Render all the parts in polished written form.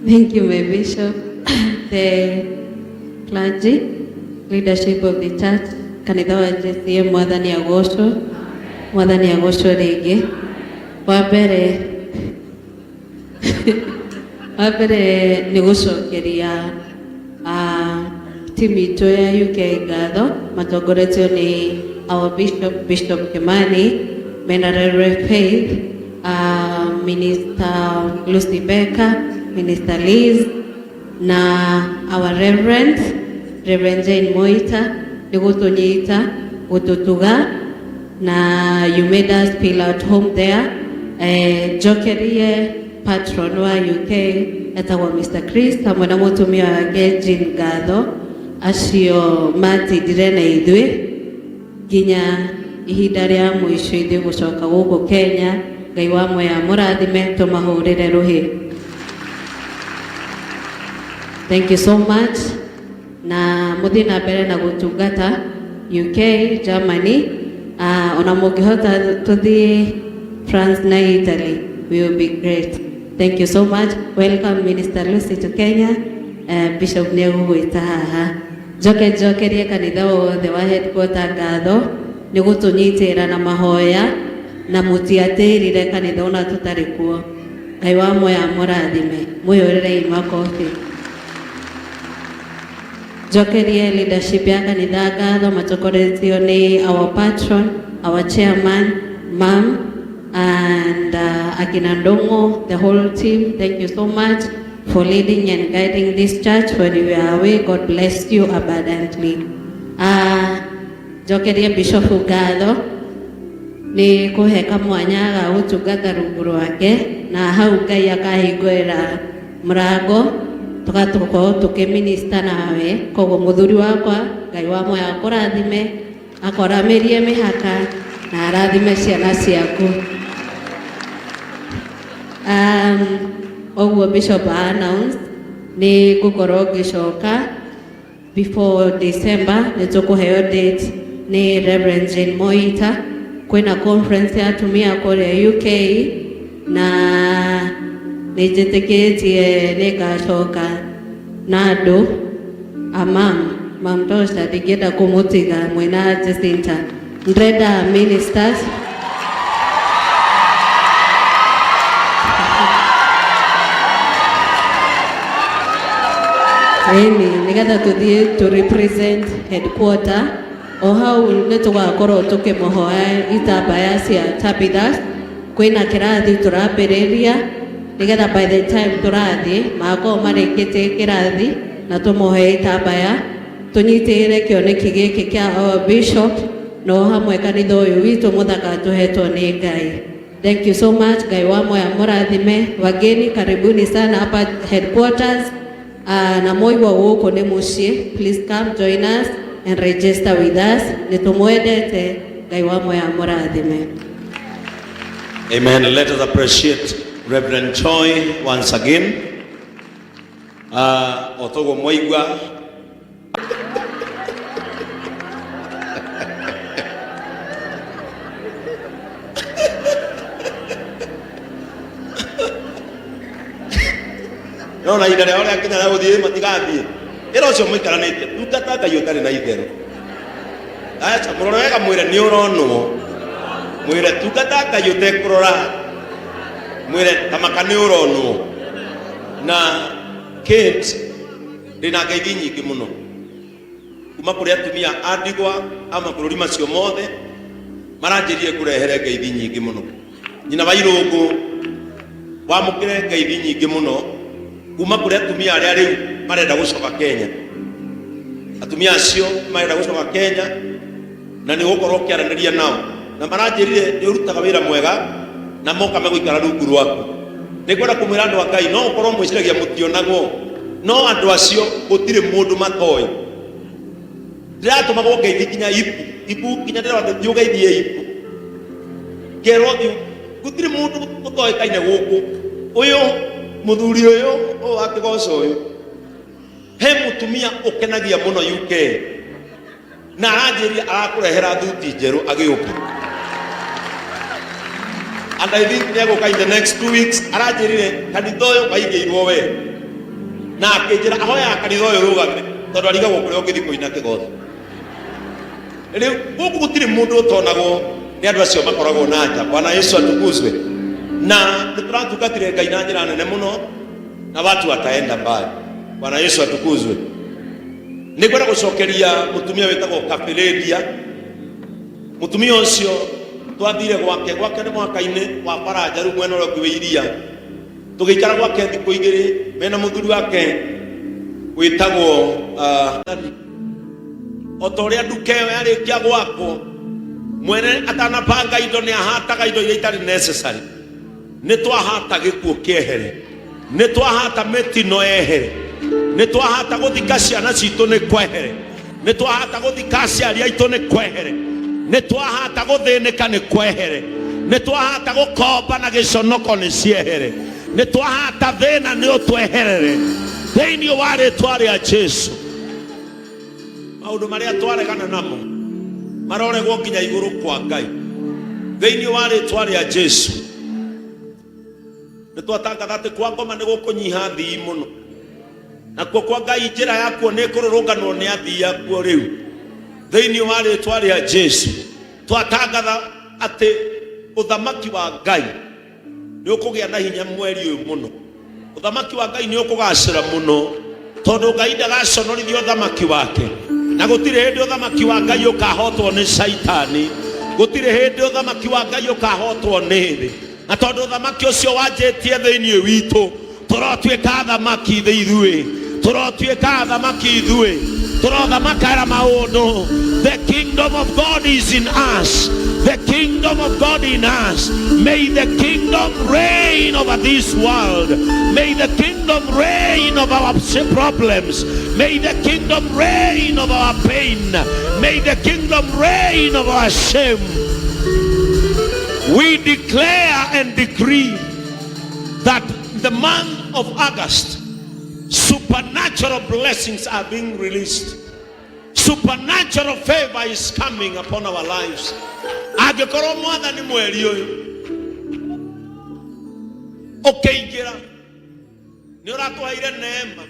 Thank you, my bishop, the clergy, leadership of the church. Kanitha wa JCA mwathani agocwo rĩngĩ. Wambere nĩ gũcokeria timu itũ ya UK ngatho matongoretio nĩ our Bishop Kimani, mena Reverend Faith, Minister Lucy Becker, Minister Liz na our Reverend Jane Moita nĩ gũtũnyita gũtũtuga na you made us feel at home there. Jokerie patron wa UK etagwo Mr. Chris hamwe na mũtumia wake Jean ngatho acio matindire na ithuĩ nginya ihinda rĩa mũico ithuĩ gũcoka gũkũ Kenya. Ngai wa moya mũrathime tũmahũrĩre rũhĩ. Thank you so much. Na mũthiĩ na mbere na gũtungata UK, Germany, ona mũngĩhota tũthiĩ France na Italy, we will be great. Thank you so much. Welcome Minister Lucy to Kenya. Bishop nĩ egũgwĩta haha. Njokerie kanitha wothe wa headquarter ngatho nĩ gũtũnyitĩra na mahoya na mũtiatĩrire kanitha ona tũtarĩ kuo. Ngai wa moya mũrathime mwĩhũrĩrei makobi. Jokerie leadership ya kanitha ngatho matokoretio nĩ our patron, our chairman, ma'am, and akina Ndongo, the whole team. Thank you so much for leading and guiding this church when we are away. God bless you abundantly. Jokerie Bishop ngatho nĩ kũheka mwanya ga gũtungata rungu rwake na hau Ngai akahingũrĩra mũrango tũgatũkorwo tũkĩminista nawe. Koguo mũthuri wakwa Ngai wa moya akũrathime akoramĩrie mĩhaka na arathime ciana ciaku. Oguo Bishop announce nĩ ngũkorwo ngĩcoka before December. Nĩ tũkũheo date nĩ Reverend Jane Moita. Kwĩna conference ya atumia kũrĩa UK na nĩ njĩtĩkĩtie nĩ ngacoka na andũ Mam Tosha ndingĩenda kũmũtiga mwĩna Jacinta. Ndĩrenda ministers nĩgetha tũthiĩ to represent headquarter. O hau nĩ tũgakorwo tũkĩmũhoya itambaya cia Tabitha. Kwĩna kĩrathi tũrambĩrĩria nĩgetha by the time tũrathiĩ magakorwo marĩkĩtie kĩrathi na tũmũhoe itambaya tũnyitĩrĩre kĩoneki gĩkĩ kĩa our bishop no hamwe kanitha ũyũ witũ mũthaka tũhetwo nĩ Ngai. Thank you so much. Ngai wa moya mũrathime. Wageni karibuni sana hapa headquarters. Na moigwa gũkũ nĩ mũciĩ. Please come join us and register with us. Nĩtũmwendete. Ngai wa moya mũrathime. Amen. Let us appreciate Reverend Choi once again. Otogo moigwa no na idare ora kinya na gũthiĩ matigathiĩ ĩro cio mũikaranĩte tungata Ngai ũtarĩ na itherũ. Acha mũrore wega mwĩre nĩ ũronwo mwĩre tungata Ngai ũtekũrora mwĩre tamaka nĩ ũronwo. Na Kate ndĩna ngeithi nyingĩ mũno kuma kũrĩ atumia a ndigwa a mabũrũri macio mothe maranjĩrie kũrehere ngeithi nyingĩ mũno. Nyina wa Irũngũ wamũkĩre ngeithi nyingĩ mũno kuma kũrĩ atumia arĩa rĩu marenda gũcoka Kenya. Atumia acio marenda gũcoka Kenya na nĩ gũkorwo kĩaranĩria nao na maranjĩrire nĩ ũrutaga wĩra mwega na moka megũikara rungu rwaku. Nĩ kwenda kũmwĩra andũ a Ngai no ũkorwo mwĩciragia mũtionagwo no andũ acio gũtirĩ mũndũ matoĩ. Ndĩratũmagwo ngeithi kinya ibu kinya ndĩrenda thiũgeithie ibu kerwo gũtirĩ mũndũ ũtoĩkaine gũkũ. Ũyũ mũthuri ũyũ akĩgoca ũyũ he mũtumia ũkenagia mũno UK na aranjĩria arakũrehera thuti njerũ agĩũka. And I think nĩ egũka in the next 2 weeks. Aranjĩrire kanitha ũyũ kaigĩirwo we na akĩnjĩra ahoya kanitha ũyũ rũgamire tondũ arigagwo kũrĩa ũngĩthiĩ kũina kĩgothi. Rĩu gũkũ gũtirĩ mũndũ ũtonagwo nĩ andũ acio makoragwo na nja. Bwana Yesu atukuzwe. Na nĩtũratungatire Ngai na njĩra nene mũno na watu wataenda mbali. Bwana Yesu atukuzwe. Nĩkwenda gũcokeria mũtumia wĩtagwo Kaberedia. Mũtumia ũcio twathire gwake nĩ mwaka-inĩ wa Baranja rĩu mwena ũrĩa ũngĩ iria. Tũgĩikara gwake thikũ igĩrĩ mena mũthuri wake wĩtagwo o ta ũrĩa nduka ĩyo yarĩkia gwakwo mwene atanapanga indo nĩ ahataga indo iria itarĩ necessary. Nĩ twahata gĩkuũ kĩehere, nĩ twahata mĩtino yehere, nĩ twahata gũthika ciana citũ nĩ kwehere, nĩ twahata gũthika aciari aitũ nĩ kwehere, nĩ twahata gũthĩnĩka nĩ kwehere, nĩ twahata gũkomba na gĩconoko nĩ ciehere, nĩ twahata thĩna nĩ ũtweherere thĩinĩ wa rĩĩtwa rĩa Jesũ. Maũndũ marĩa twaregana namo maroregwo nginya igũrũ kwa Ngai thĩinĩ wa rĩĩtwa rĩa Jesũ. Nĩ twatangatha atĩ kwa ngoma nĩ gũkũnyiha thii mũno, nakuo kwa Ngai njĩra yakuo nĩ kũrũrũnganwo nĩ athii akuo rĩu thĩinĩ wa rĩĩtwa rĩa Jesũ. Twatangatha atĩ ũthamaki wa Ngai nĩ ũkũgĩa na hinya mweri ũyũ mũno. Ũthamaki wa Ngai nĩ ũkũgacĩra mũno tondũ Ngai ndagaconorithia ũthamaki wake, na gũtirĩ hĩndĩ ũthamaki wa Ngai ũkahotwo nĩ Saitani, gũtirĩ hĩndĩ ũthamaki wa Ngai ũkahotwo nĩ thĩ. Na tondũ ũthamaki ũcio wanjĩtie thĩinĩ witũ, tũrotuĩka athamaki ithuĩ, tũrotuĩka athamaki ithuĩ, tũrothamakĩra maũndũ. The kingdom of God is in us. The kingdom of God in us. May the kingdom reign over this world. May the kingdom reign over our problems. May the kingdom reign over our pain. May the kingdom reign over our shame. We declare and decree that the month of August, supernatural blessings are being released. Supernatural favor is coming upon our lives. Agĩkorwo mwathani mweri ũyũ ũkĩingĩra nĩ ũratũheire neema.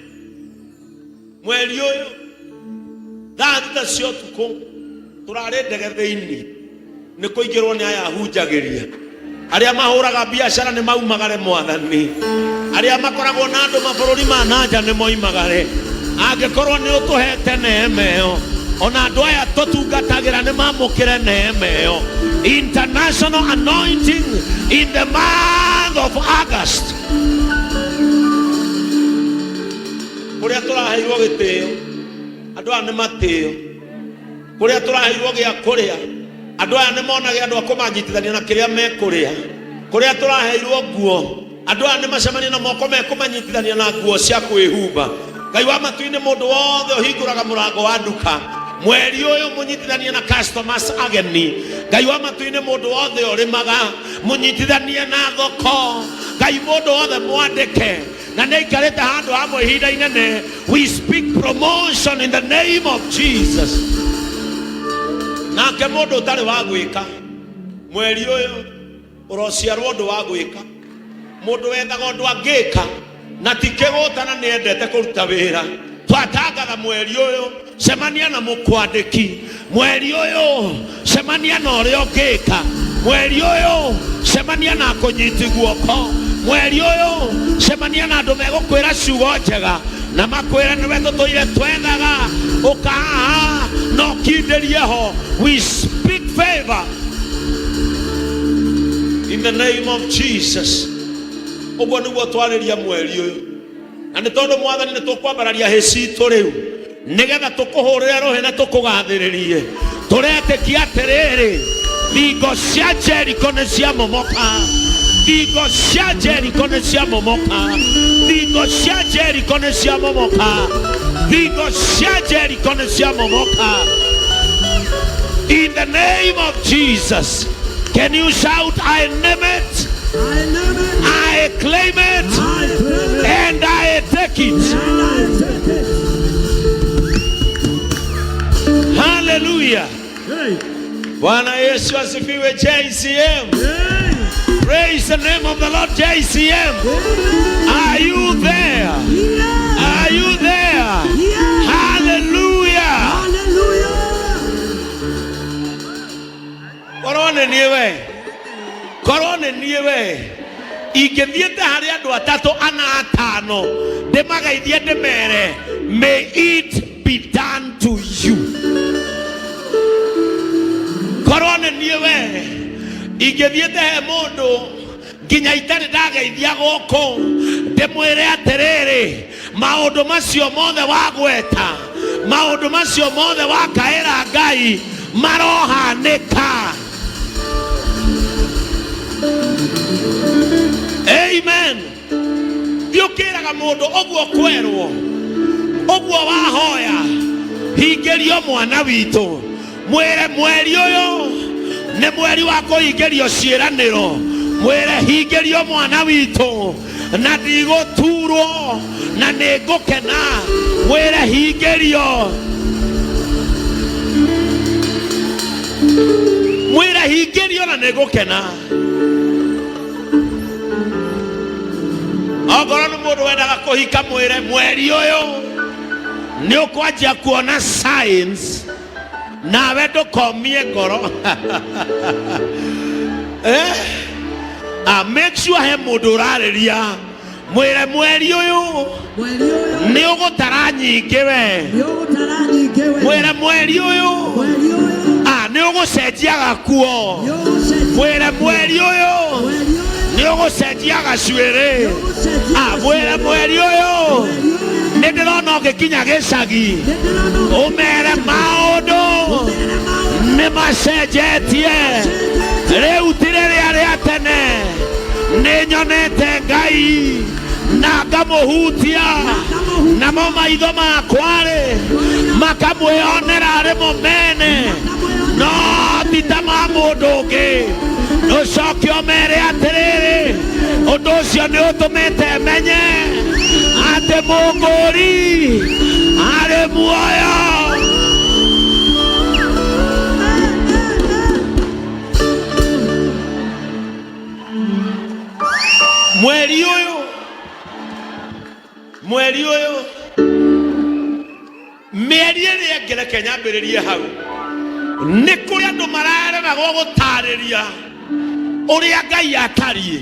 Mweri ũyũ thaa thita cia ũtukũ tũrarĩ ndege thĩinĩ nĩ kũingĩrwo nĩ aya hunjagĩria. Arĩa mahũraga biacara nĩ maumagare mwathani, arĩa makoragwo na andũ mabũrũri ma nanja nĩ moimagare. Angĩkorwo nĩ ũtũhete neema ĩyo, ona andũ aya tũtungatagĩra nĩ mamũkĩre neema ĩyo. International anointing in the month of August. Kũrĩa tũraheirwo gĩtĩo andũ aya nĩ matĩo, kũrĩa tũraheirwo gĩa kũrĩa andũ aya nĩ monage andũ a kũmanyitithania na kĩrĩa mekũrĩa, kũrĩa tũraheirwo nguo andũ aya nĩ macemania na moko mekũmanyitithania na nguo cia kwĩhumba. Ngai wa matu-inĩ mũndũ wothe ũhingũraga mũrango wa nduka mweri ũyũ mũnyitithanie na customers ageni. Ngai wa matu-inĩ mũndũ wothe ũrĩmaga mũnyitithanie na thoko. Ngai mũndũ wothe mwandĩke na nĩ aikarĩte handũ hamwe ihinda inene. We speak promotion in the name of Jesus. Nake mũndũ ũtarĩ wa gwĩka mweri ũyũ ũrociarwo ũndũ wa gwĩka. Mũndũ wendaga ũndũ angĩka na ti kĩgũtana nĩ endete kũruta wĩra. Twatangatha mweri ũyũ cemania na mũkwandĩki. Mweri ũyũ cemania na ũrĩa ũngĩka. Mweri ũyũ cemania na kũnyiti guoko. Mweri ũyũ cemania na andũ megũkwĩra ciugo njega na makwĩra nĩwe tũtũire twendaga ũkahaha na ũkindĩrie ho. We speak favor in the name of Jesus. Ũguo nĩguo twarĩria mweri ũyũ, na nĩ tondũ mwathani nĩ tũkwambararia hĩ citũ rĩu nĩgetha tũkũhũrĩre rũhĩ na tũkũgathĩrĩrie. Tũretĩkia atĩrĩrĩ, thingo cia Jeriko nĩ ciamomoka. Thingo cia Jeriko nĩ ciamomoka. Thingo cia Jeriko nĩ ciamomoka. Thingo cia Jeriko nĩ ciamomoka. In the name of Jesus. Can you shout, I name it, I claim it, and I take it. Hallelujah. Bwana Yesu asifiwe. JCM. Praise the name of the Lord. JCM. Are you there? Are ingithiete hari andu atatu ana atano ndimagaithie ndimere may it be done to you. Korone niwe ingithiete he mundu nginya itari ndageithia goko ndimwire atiriri maundu macio mothe wagweta maundu macio mothe wakaira Ngai marohanika. Amen. Yukiraga mundu oguo kwerwo oguo wahoya hingerio mwana witu mwire mweri uyu ni mweri wa kuhingerio ciiraniro mwire hingerio mwana witu na ndigũturwo na nĩngũkena mwĩre hingerio mwĩre hingerio na nĩngũkena. Ongorwo nĩ mũndũ wendaga kũhika mwĩre mweri ũyũ nĩ ũkwanjia kuona signs nawe ndũkomie ngoro. Make sure he mundu urariria mwire mweri uyu ni ugutara nyingi we mwire mweri uyu ni ugucenjia gakuo mwire mweri uyu ni ugucenjia gacuiri mwire mweri uyu ni ndirona ugikinya gicagi umere maundu ni macenjetie riu ti riria ria tene ninyonete Ngai na ngamuhutia namo maitho makwari makamwionera ari mumene no tita ma mundu ungi ucoke umere atiriri undu ucio ni utumite menye ati munguri ari muoyo. Mweri uyu mieri ĩrĩa ngereke nyambĩrĩrie hau nĩ kũrĩ andũ mararemagwo gũtarĩria ũrĩa Ngai atariĩ.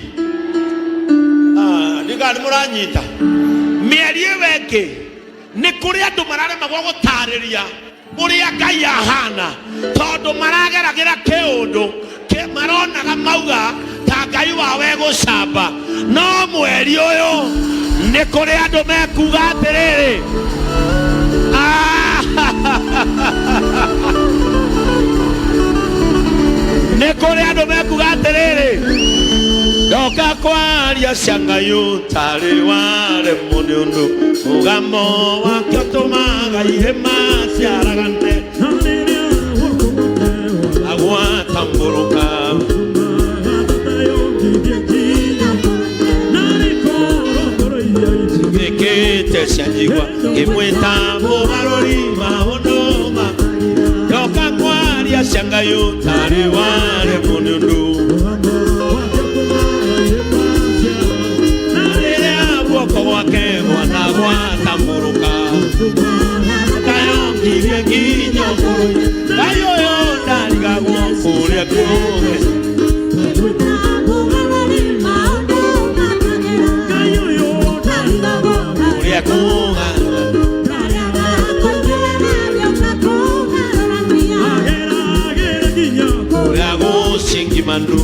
Nĩga nĩ mũranyita mieri ĩyo ĩngĩ nĩ kũrĩ andũ mararemagwo gũtarĩria ũrĩa Ngai ahana tondũ marageragĩra kĩũndũ maronaga mauga ta Ngai wawe gũcamba. No mweri ũyũ nĩ kũrĩ andũ mekuga atĩrĩrĩ nĩ kũrĩ andũ mekuga atĩrĩrĩ ndoka kwaria cia Ngai ũtarĩ waremwo nĩ ũndũ mũgamo wake ũtũmaga irĩma ciaragane agwatambũrũka gĩkĩte cianjigua ngĩmwĩta mũgarũri maũndũ ndoka kwaria cia Ngai ũtarĩ waremwo nĩ ũndũ guoko gwake mwana gwatambũrũka kayongirie nginya ngũrũ Ngai ũyũ ndarigagwo kũrĩa kuoge kũrĩa kuoga kũrĩa gũcingimandu.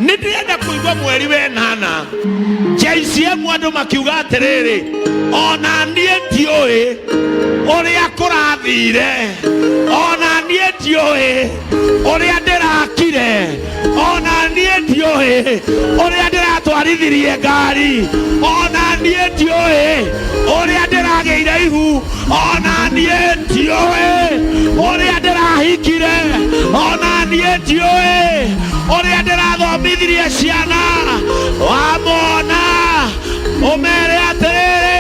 Nĩndĩrenda kũigua mweri wenana JCM andũ makiuga atĩrĩrĩ ona niĩ ndiũĩ ũrĩa kũrathire ona niĩ ndiũĩ ũrĩa ndĩrakire ona niĩ ndiũĩ ũrĩa ndĩratwarithirie ngari ona niĩ ndiũĩ ũrĩa ndĩragĩire ihu ona niĩ ndiũĩ ũrĩa ndĩrahikire ona niĩ ndiũĩ ũrĩa ndĩrathomithirie ciana wamona ũmere atĩrĩrĩ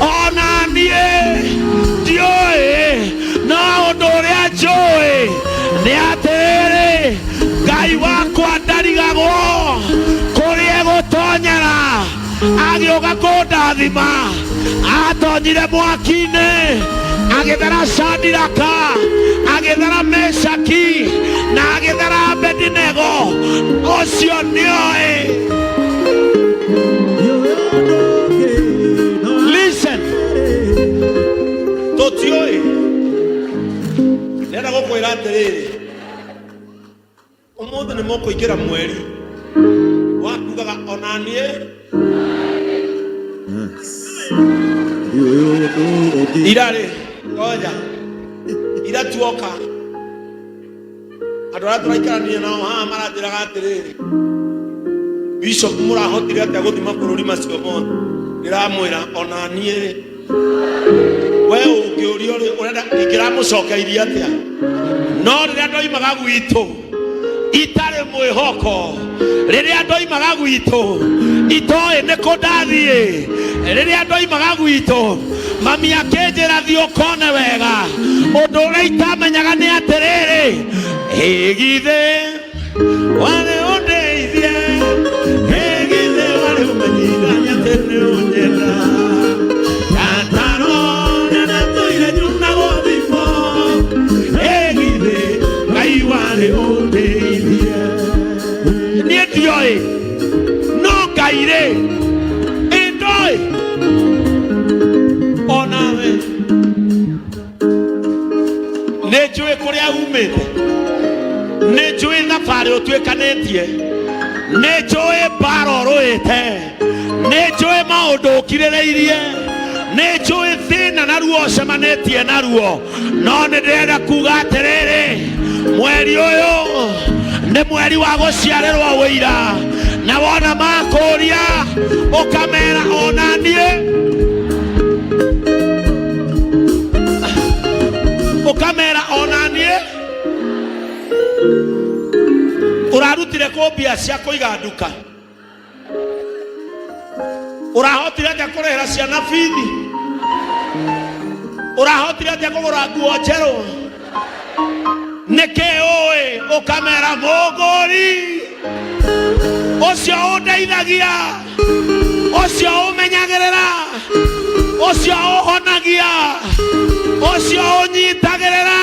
ona niĩ ndiũĩ no ũndũ ũrĩa njũĩ nĩ atĩrĩrĩ Ngai wakwa ndarigagwo kũrĩa gũtonyera agĩũka kũndathima atonyire mwaki-inĩ agĩthera Shadiraka agĩthera Meshaki na agĩthara Abedinego ũcio nĩoĩ. Listen, tũtiũĩ. Nenda gũkwĩra atĩrĩrĩ, ũmũthĩ nĩ mũkũingĩra mweri wakugaga ona niĩ irarĩ ngoja ira tuoka andũ arĩa tũraikarania nao haha maranjĩraga atĩrĩrĩ, Bishop mũrahotire atĩa gũthima bũrũri macio mothe? Ndĩramwĩra ona niĩ we ũngĩũrio ũrenda ingĩramũcokeirie atĩa? No rĩrĩa ndoimaga gwitũ itarĩ mwĩhoko, rĩrĩa ndoimaga gwitũ itoĩ nĩ kũ ndathiĩ, rĩrĩa ndoimaga gwitũ mami akĩnjĩra thiĩ ũkone wega, ũndũ ũrĩa itamenyaga nĩ atĩrĩrĩ, githĩ warĩ ũndeithie, githĩ warĩ ũmenyithania atĩ nĩ ũnyenda, gatarona na tũire nyuna gũthimo, githĩ Ngai warĩ ũndeithie. Niĩ ndioĩ, no Ngai rĩ ndoĩ. Onawe nĩ njũĩ kũrĩa umĩte, nĩ njũĩ thabarĩ ũtuĩkanĩtie, nĩ njũĩ mbara ũrũĩte, nĩ njũĩ maũndũ ũkirĩrĩirie, nĩ njũĩ thĩna naruo ũcemanĩtie naruo, no nĩ ndĩrenda kuga atĩrĩrĩ, mweri ũyũ nĩ mweri wa gũciarĩrwo wĩira, na wona makũria ũkamera ona niĩ, ũkamera ona niĩ. Ũrarutire kũ mbia cia kũiga nduka? Ũrahotire atĩa kũrĩhĩra ciana bithi? Ũrahotire atĩa kũgũra nguo njerũ? Nĩkĩ ũĩ ũkamera mũgũri ũcio ũndeithagia, ũcio ũmenyagĩrĩra, ũcio ũhonagia, ũcio ũnyitagĩrĩra,